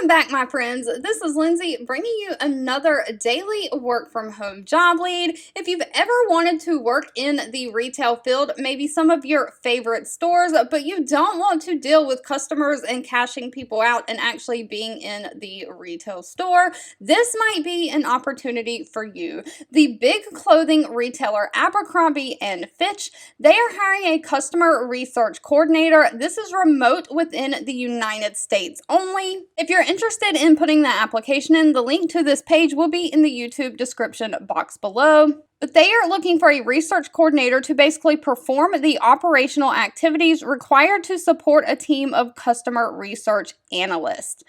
Welcome back, my friends. This is Lindsay bringing you another daily work from home job lead. If you've ever wanted to work in the retail field, maybe some of your favorite stores, but you don't want to deal with customers and cashing people out and actually being in the retail store, this might be an opportunity for you. The big clothing retailer Abercrombie Fitch, they are hiring a customer research coordinator. This is remote within the United States only. If you're interested in putting that application in, the link to this page will be in the YouTube description box below. But they are looking for a research coordinator to basically perform the operational activities required to support a team of customer research analysts.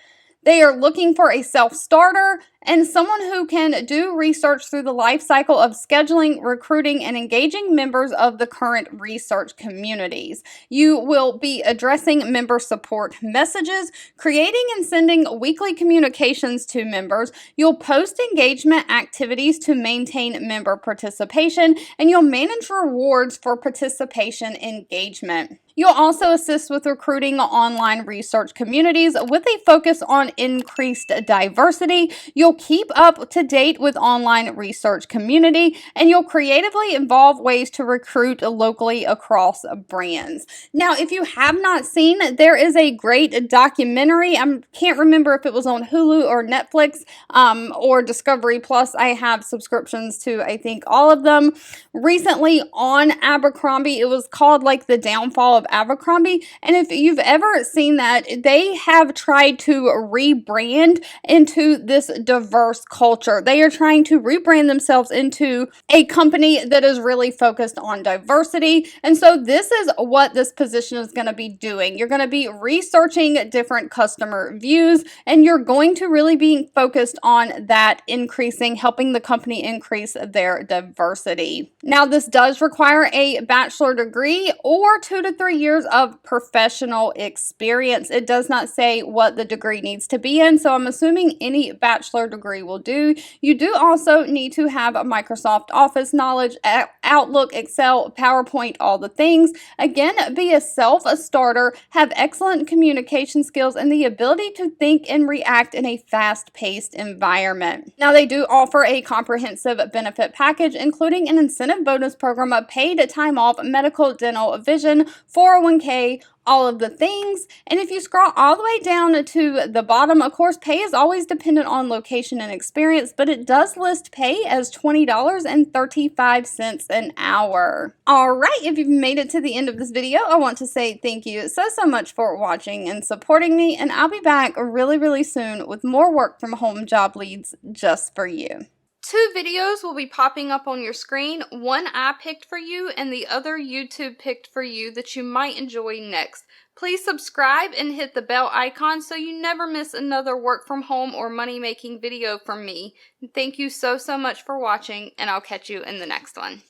They are looking for a self-starter and someone who can do research through the life cycle of scheduling, recruiting, and engaging members of the current research communities. You will be addressing member support messages, creating and sending weekly communications to members. You'll post engagement activities to maintain member participation, and you'll manage rewards for participation engagement. You'll also assist with recruiting online research communities with a focus on increased diversity. You'll keep up to date with online research community, and you'll creatively involve ways to recruit locally across brands. Now, if you have not seen, there is a great documentary. I can't remember if it was on Hulu or Netflix or Discovery Plus. I have subscriptions to, I think, all of them. Recently on Abercrombie, it was called like The Downfall of Abercrombie, and if you've ever seen that, they have tried to rebrand into this diverse culture. They are trying to rebrand themselves into a company that is really focused on diversity, and so this is what this position is going to be doing. You're going to be researching different customer views, and you're going to really be focused on that helping the company increase their diversity. Now, this does require a bachelor degree or 2 to 3 years of professional experience. It does not say what the degree needs to be in, so I'm assuming any bachelor degree will do. You do also need to have a Microsoft Office knowledge, Outlook, Excel, PowerPoint, all the things. Again, be a self-starter, have excellent communication skills, and the ability to think and react in a fast-paced environment. Now, they do offer a comprehensive benefit package, including an incentive bonus program, a paid time off, medical, dental, vision, 401k, all of the things. And if you scroll all the way down to the bottom, of course, pay is always dependent on location and experience, but it does list pay as $20.35 an hour. All right, if you've made it to the end of this video, I want to say thank you so much for watching and supporting me, and I'll be back really soon with more work from home job leads just for you. 2 videos will be popping up on your screen. One I picked for you and the other YouTube picked for you that you might enjoy next. Please subscribe and hit the bell icon so you never miss another work from home or money making video from me. Thank you so much for watching, and I'll catch you in the next one.